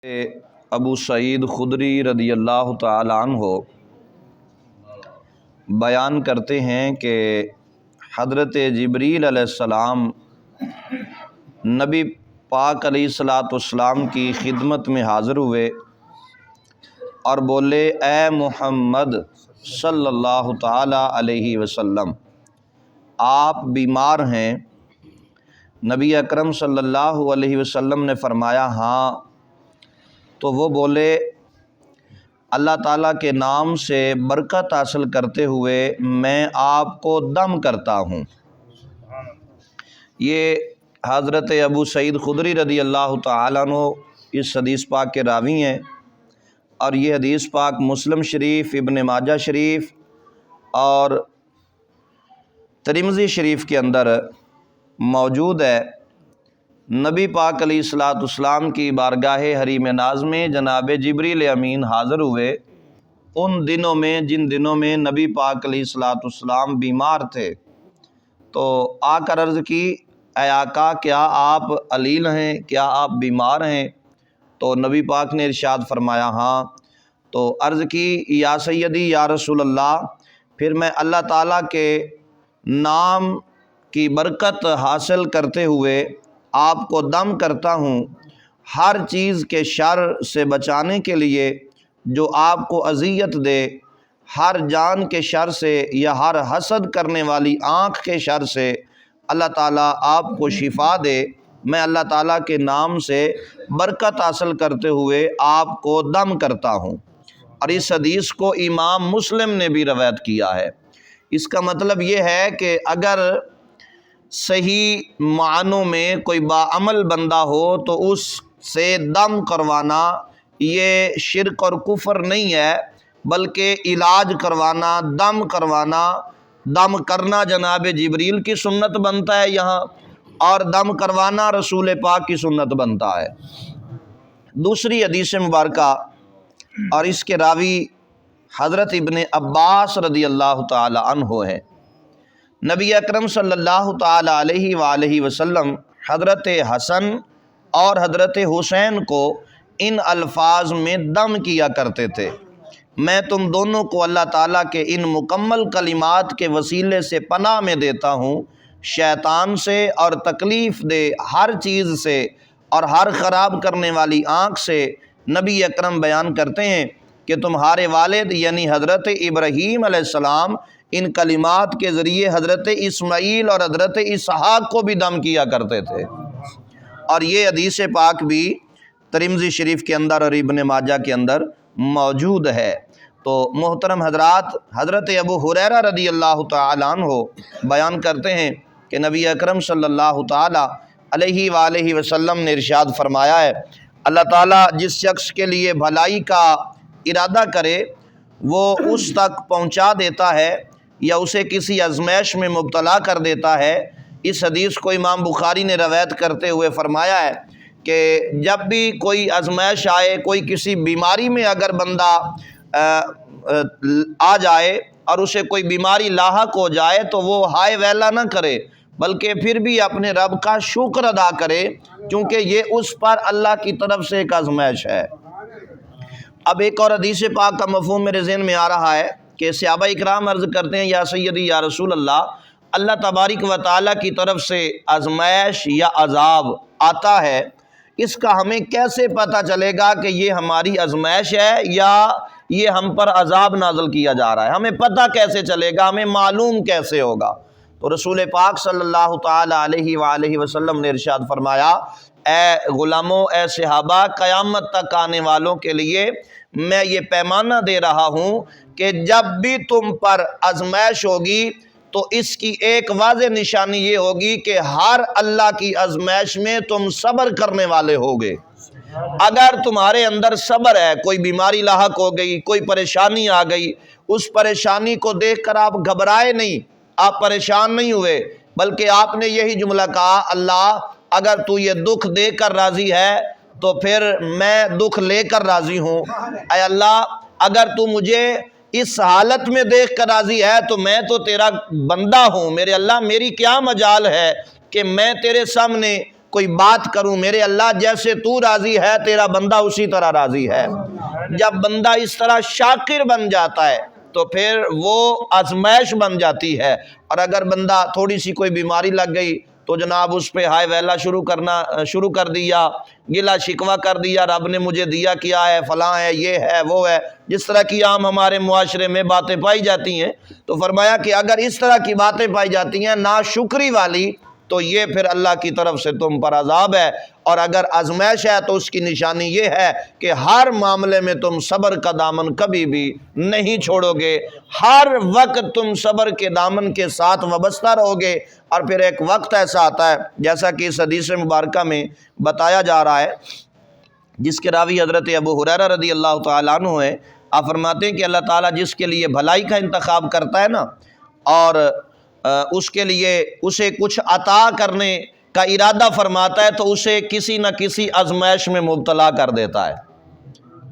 ابو سعید خدری رضی اللہ تعالی عنہ بیان کرتے ہیں کہ حضرت جبریل علیہ السلام نبی پاک علیہ الصلاۃ والسلام کی خدمت میں حاضر ہوئے اور بولے، اے محمد صلی اللہ تعالی علیہ وسلم، آپ بیمار ہیں؟ نبی اکرم صلی اللہ علیہ وسلم نے فرمایا ہاں۔ تو وہ بولے، اللہ تعالیٰ کے نام سے برکت حاصل کرتے ہوئے میں آپ کو دم کرتا ہوں۔ یہ حضرت ابو سعید خدری رضی اللہ تعالیٰ عنہ اس حدیث پاک کے راوی ہیں، اور یہ حدیث پاک مسلم شریف، ابن ماجہ شریف اور ترمذی شریف کے اندر موجود ہے۔ نبی پاک علیہ الصلاۃ والسلام کی بارگاہ حریم ناز میں جناب جبریل امین حاضر ہوئے ان دنوں میں جن دنوں میں نبی پاک علیہ الصلاۃ والسلام بیمار تھے، تو آ کر عرض کی، اے آقا، کیا آپ علیل ہیں؟ کیا آپ بیمار ہیں؟ تو نبی پاک نے ارشاد فرمایا ہاں۔ تو عرض کی، یا سیدی یا رسول اللہ، پھر میں اللہ تعالیٰ کے نام کی برکت حاصل کرتے ہوئے آپ کو دم کرتا ہوں، ہر چیز کے شر سے بچانے کے لیے جو آپ کو اذیت دے، ہر جان کے شر سے یا ہر حسد کرنے والی آنکھ کے شر سے اللہ تعالیٰ آپ کو شفا دے، میں اللہ تعالیٰ کے نام سے برکت حاصل کرتے ہوئے آپ کو دم کرتا ہوں۔ اور اس حدیث کو امام مسلم نے بھی روایت کیا ہے۔ اس کا مطلب یہ ہے کہ اگر صحیح معنوں میں کوئی باعمل بندہ ہو تو اس سے دم کروانا یہ شرک اور کفر نہیں ہے، بلکہ علاج کروانا، دم کروانا، دم کرنا جناب جبریل کی سنت بنتا ہے یہاں، اور دم کروانا رسول پاک کی سنت بنتا ہے۔ دوسری حدیث مبارکہ اور اس کے راوی حضرت ابن عباس رضی اللہ تعالی عنہ ہے۔ نبی اکرم صلی اللہ تعالی علیہ وآلہ وسلم حضرت حسن اور حضرت حسین کو ان الفاظ میں دم کیا کرتے تھے، میں تم دونوں کو اللہ تعالیٰ کے ان مکمل کلمات کے وسیلے سے پناہ میں دیتا ہوں، شیطان سے اور تکلیف دہ ہر چیز سے اور ہر خراب کرنے والی آنکھ سے۔ نبی اکرم بیان کرتے ہیں کہ تمہارے والد یعنی حضرت ابراہیم علیہ السلام ان کلمات کے ذریعے حضرت اسماعیل اور حضرت اسحاق کو بھی دم کیا کرتے تھے۔ اور یہ حدیث پاک بھی ترمذی شریف کے اندر اور ابن ماجہ کے اندر موجود ہے۔ تو محترم حضرات، حضرت ابو ہریرہ رضی اللہ تعالی عنہ بیان کرتے ہیں کہ نبی اکرم صلی اللہ تعالی علیہ وآلہ وسلم نے ارشاد فرمایا ہے، اللہ تعالیٰ جس شخص کے لیے بھلائی کا ارادہ کرے وہ اس تک پہنچا دیتا ہے یا اسے کسی آزمائش میں مبتلا کر دیتا ہے۔ اس حدیث کو امام بخاری نے روایت کرتے ہوئے فرمایا ہے کہ جب بھی کوئی آزمائش آئے، کوئی کسی بیماری میں اگر بندہ آ جائے اور اسے کوئی بیماری لاحق ہو جائے تو وہ ہائے ویلا نہ کرے، بلکہ پھر بھی اپنے رب کا شکر ادا کرے، کیونکہ یہ اس پر اللہ کی طرف سے ایک آزمائش ہے۔ اب ایک اور حدیث پاک کا مفہوم میرے ذہن میں آ رہا ہے کہ صحابہ اکرام عرض کرتے ہیں، یا سیدی یا رسول اللہ، اللہ تبارک و تعالیٰ کی طرف سے آزمائش یا عذاب آتا ہے، اس کا ہمیں کیسے پتہ چلے گا کہ یہ ہماری آزمائش ہے یا یہ ہم پر عذاب نازل کیا جا رہا ہے؟ ہمیں پتہ کیسے چلے گا؟ ہمیں معلوم کیسے ہوگا؟ تو رسول پاک صلی اللہ تعالی علیہ وآلہ وسلم نے ارشاد فرمایا، اے غلاموں، اے صحابہ، قیامت تک آنے والوں کے لیے میں یہ پیمانہ دے رہا ہوں کہ جب بھی تم پر آزمائش ہوگی تو اس کی ایک واضح نشانی یہ ہوگی کہ ہر اللہ کی آزمائش میں تم صبر کرنے والے ہوگے۔ اگر تمہارے اندر صبر ہے، کوئی بیماری لاحق ہو گئی، کوئی پریشانی آ گئی، اس پریشانی کو دیکھ کر آپ گھبرائے نہیں، آپ پریشان نہیں ہوئے، بلکہ آپ نے یہی جملہ کہا، اللہ اگر تو یہ دکھ دے کر راضی ہے تو پھر میں دکھ لے کر راضی ہوں۔ اے اللہ، اگر تو مجھے اس حالت میں دیکھ کر راضی ہے تو میں تو تیرا بندہ ہوں، میرے اللہ میری کیا مجال ہے کہ میں تیرے سامنے کوئی بات کروں میرے اللہ جیسے تو راضی ہے تیرا بندہ اسی طرح راضی ہے۔ جب بندہ اس طرح شاکر بن جاتا ہے تو پھر وہ آزمائش بن جاتی ہے۔ اور اگر بندہ تھوڑی سی کوئی بیماری لگ گئی تو جناب اس پہ ہائے ویلا شروع کر دیا، گلا شکوہ کر دیا، رب نے مجھے دیا کیا ہے، فلاں ہے، یہ ہے، وہ ہے، جس طرح کی عام ہمارے معاشرے میں باتیں پائی جاتی ہیں۔ تو فرمایا کہ اگر اس طرح کی باتیں پائی جاتی ہیں ناشکری والی تو یہ پھر اللہ کی طرف سے تم پر عذاب ہے، اور اگر آزمائش ہے تو اس کی نشانی یہ ہے کہ ہر معاملے میں تم صبر کا دامن کبھی بھی نہیں چھوڑو گے، ہر وقت تم صبر کے دامن کے ساتھ وابستہ رہو گے۔ اور پھر ایک وقت ایسا آتا ہے جیسا کہ اس حدیث مبارکہ میں بتایا جا رہا ہے، جس کے راوی حضرت ابو ہریرہ رضی اللہ تعالیٰ عنہ ہے۔ آپ فرماتے ہیں کہ اللہ تعالیٰ جس کے لیے بھلائی کا انتخاب کرتا ہے نا، اور اس کے لیے اسے کچھ عطا کرنے کا ارادہ فرماتا ہے تو اسے کسی نہ کسی آزمائش میں مبتلا کر دیتا ہے،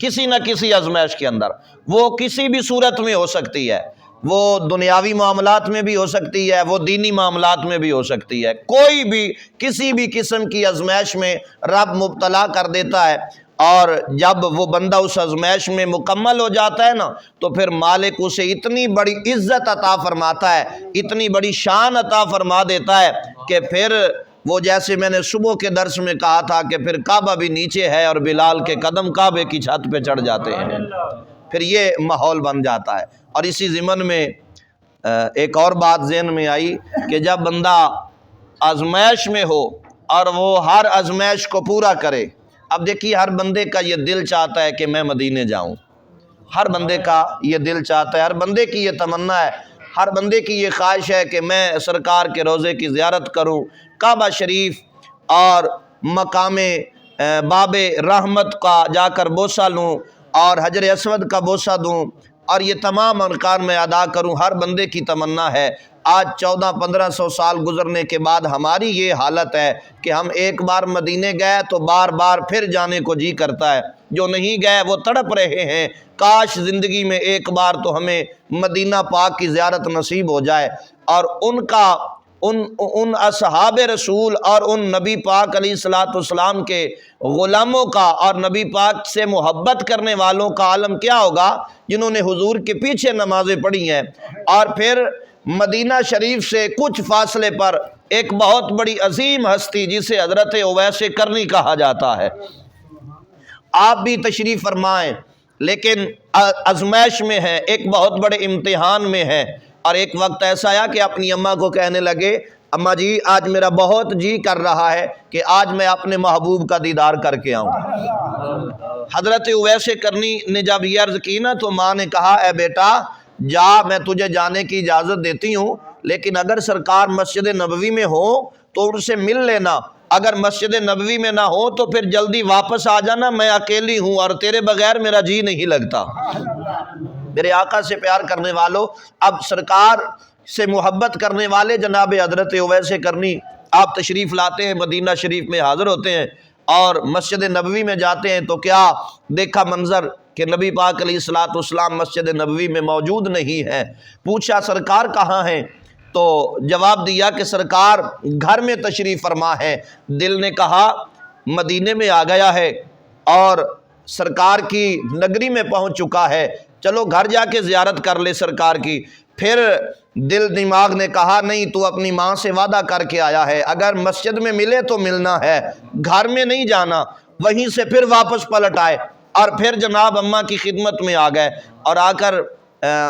کسی نہ کسی آزمائش کے اندر۔ وہ کسی بھی صورت میں ہو سکتی ہے، وہ دنیاوی معاملات میں بھی ہو سکتی ہے، وہ دینی معاملات میں بھی ہو سکتی ہے، کوئی بھی کسی بھی قسم کی آزمائش میں رب مبتلا کر دیتا ہے۔ اور جب وہ بندہ اس آزمائش میں مکمل ہو جاتا ہے نا تو پھر مالک اسے اتنی بڑی عزت عطا فرماتا ہے، اتنی بڑی شان عطا فرما دیتا ہے کہ پھر وہ جیسے میں نے صبح کے درس میں کہا تھا کہ پھر کعبہ بھی نیچے ہے اور بلال کے قدم کعبے کی چھت پہ چڑھ جاتے ہیں، پھر یہ ماحول بن جاتا ہے۔ اور اسی ضمن میں ایک اور بات ذہن میں آئی کہ جب بندہ آزمائش میں ہو اور وہ ہر آزمائش کو پورا کرے، اب دیکھیے ہر بندے کا یہ دل چاہتا ہے کہ میں مدینے جاؤں، ہر بندے کا یہ دل چاہتا ہے، ہر بندے کی یہ تمنا ہے، ہر بندے کی یہ خواہش ہے کہ میں سرکار کے روضے کی زیارت کروں، کعبہ شریف اور مقام باب رحمت کا جا کر بوسہ لوں اور حجر اسود کا بوسہ دوں اور یہ تمام ارکان میں ادا کروں۔ ہر بندے کی تمنا ہے۔ آج 1400-1500 سال گزرنے کے بعد ہماری یہ حالت ہے کہ ہم ایک بار مدینے گئے تو بار بار پھر جانے کو جی کرتا ہے، جو نہیں گئے وہ تڑپ رہے ہیں کاش زندگی میں ایک بار تو ہمیں مدینہ پاک کی زیارت نصیب ہو جائے۔ اور ان اصحاب رسول اور ان نبی پاک علیہ الصلوۃ والسلام کے غلاموں کا اور نبی پاک سے محبت کرنے والوں کا عالم کیا ہوگا جنہوں نے حضور کے پیچھے نمازیں پڑھی ہیں۔ اور پھر مدینہ شریف سے کچھ فاصلے پر ایک بہت بڑی عظیم ہستی جسے حضرت اویس کرنی کہا جاتا ہے، آپ بھی تشریف فرمائیں، لیکن آزمائش میں ہے، ایک بہت بڑے امتحان میں ہے۔ اور ایک وقت ایسا آیا کہ اپنی اماں کو کہنے لگے اماں جی آج میرا بہت جی کر رہا ہے کہ آج میں اپنے محبوب کا دیدار کر کے آؤں۔ حضرت اویس کرنی نے جب یہ عرض کی نا تو ماں نے کہا اے بیٹا جا، میں تجھے جانے کی اجازت دیتی ہوں، لیکن اگر سرکار مسجد نبوی میں ہو تو ان سے مل لینا، اگر مسجد نبوی میں نہ ہو تو پھر جلدی واپس آ جانا، میں اکیلی ہوں اور تیرے بغیر میرا جی نہیں لگتا۔ میرے آقا سے پیار کرنے والوں، اب سرکار سے محبت کرنے والے جناب حضرت اویس کرنی آپ تشریف لاتے ہیں، مدینہ شریف میں حاضر ہوتے ہیں اور مسجد نبوی میں جاتے ہیں تو کیا دیکھا منظر کہ نبی پاک علیہ الصلوۃ والسلام مسجد نبوی میں موجود نہیں ہیں۔ پوچھا سرکار کہاں ہیں؟ تو جواب دیا کہ سرکار گھر میں تشریف فرما ہے۔ دل نے کہا مدینے میں آ گیا ہے اور سرکار کی نگری میں پہنچ چکا ہے، چلو گھر جا کے زیارت کر لے سرکار کی۔ پھر دل دماغ نے کہا نہیں، تو اپنی ماں سے وعدہ کر کے آیا ہے، اگر مسجد میں ملے تو ملنا ہے، گھر میں نہیں جانا۔ وہیں سے پھر واپس پلٹ آئے اور پھر جناب اماں کی خدمت میں آ گئے اور آ کر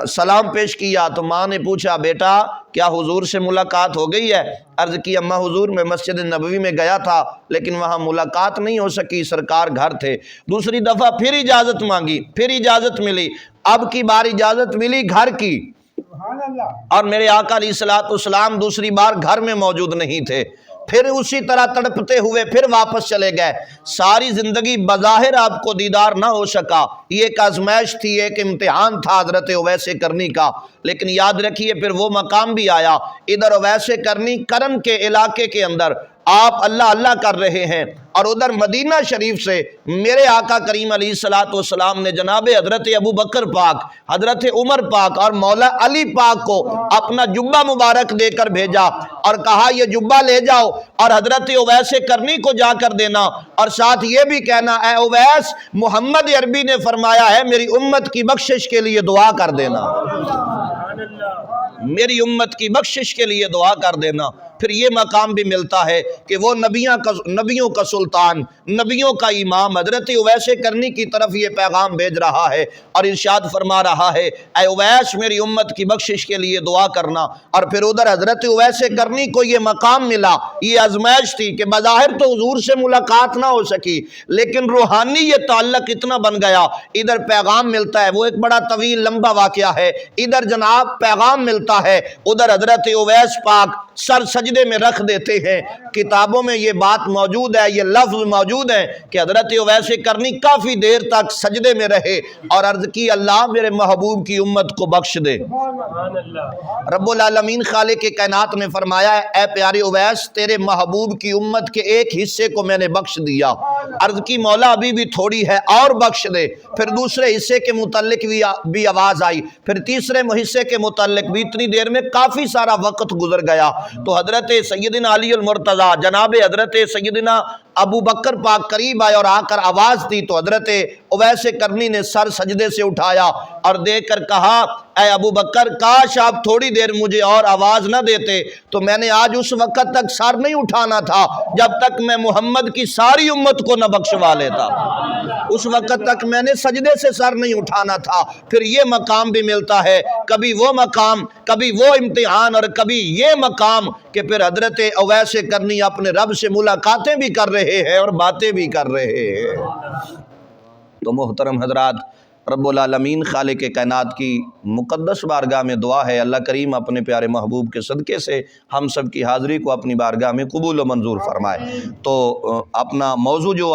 سلام پیش کیا تو ماں نے پوچھا بیٹا کیا حضور سے ملاقات ہو گئی ہے؟ عرض کی اماں حضور میں مسجد نبوی میں گیا تھا لیکن وہاں ملاقات نہیں ہو سکی، سرکار گھر تھے۔ دوسری دفعہ پھر اجازت مانگی، پھر اجازت ملی، اب کی بار اجازت ملی گھر کی، اور میرے آقا علیہ الصلوۃ والسلام دوسری بار گھر میں موجود نہیں تھے۔ پھر اسی طرح تڑپتے ہوئے پھر واپس چلے گئے۔ ساری زندگی بظاہر آپ کو دیدار نہ ہو سکا، یہ ایک آزمائش تھی، ایک امتحان تھا حضرت اویس کرنی کا، لیکن یاد رکھیے پھر وہ مقام بھی آیا۔ ادھر اویس کرنی کرن کے علاقے کے اندر آپ اللہ اللہ کر رہے ہیں، اور ادھر مدینہ شریف سے میرے آقا کریم علیہ الصلوۃ والسلام نے جناب حضرت ابو بکر پاک، حضرت عمر پاک اور مولا علی پاک کو اپنا جبہ مبارک دے کر بھیجا اور کہا یہ جبہ لے جاؤ اور حضرت اویس کرنی کو جا کر دینا، اور ساتھ یہ بھی کہنا اے اویس، محمد عربی نے فرمایا ہے میری امت کی بخشش کے لیے دعا کر دینا، میری امت کی بخشش کے لیے دعا کر دینا۔ پھر یہ مقام بھی ملتا ہے کہ وہ نبیوں کا سلطان، نبیوں کا امام حضرت اویس کرنی کی طرف یہ پیغام بھیج رہا ہے اور ارشاد فرما رہا ہے اے اویس میری امت کی بخشش کے لیے دعا کرنا۔ اور پھر ادھر حضرت اویس کرنی کو یہ مقام ملا، یہ آزمائش تھی کہ بظاہر تو حضور سے ملاقات نہ ہو سکی، لیکن روحانی یہ تعلق اتنا بن گیا، ادھر پیغام ملتا ہے، وہ ایک بڑا طویل لمبا واقعہ ہے، ادھر جناب پیغام ملتا ہے، ادھر حضرت اویس پاک سر سجدے میں رکھ دیتے ہیں۔ کتابوں میں یہ بات موجود ہے، یہ لفظ موجود ہے کہ حضرت اویس کرنی کافی دیر تک سجدے میں رہے اور عرض کی اللہ میرے محبوب کی امت کو بخش دے۔ رب العالمین خالق کائنات نے فرمایا اے پیارے اویس تیرے محبوب کی امت کے ایک حصے کو میں نے بخش دیا۔ عرض کی مولا ابھی بھی تھوڑی ہے اور بخش دے۔ پھر دوسرے حصے کے متعلق بھی آواز آئی، پھر تیسرے حصے کے متعلق بھی، اتنی دیر میں کافی سارا وقت گزر گیا۔ تو حضرت سیدنا علی المرتضیٰ جناب حضرت سیدنا ابو بکر پاک قریب آئے اور آ کر آواز دی، تو حضرت اویس کرنی نے سر سجدے سے اٹھایا اور دیکھ کر کہا اے ابو بکر کاش آپ تھوڑی دیر مجھے اور آواز نہ دیتے تو میں نے آج اس وقت تک سر نہیں اٹھانا تھا جب تک میں محمد کی ساری امت کو نہ بخشوا لیتا، اس وقت تک میں نے سجدے سے سر نہیں اٹھانا تھا۔ پھر یہ مقام بھی ملتا ہے، کبھی وہ مقام، کبھی وہ امتحان اور کبھی یہ مقام کہ پھر حضرت اویس کرنی اپنے رب سے ملاقاتیں بھی کر رہے ہیں اور باتیں بھی کر رہے ہیں۔ تو محترم حضرات، رب العالمین خالق کائنات کی مقدس بارگاہ میں دعا ہے اللہ کریم اپنے پیارے محبوب کے صدقے سے ہم سب کی حاضری کو اپنی بارگاہ میں قبول و منظور فرمائے۔ تو اپنا موضوع جو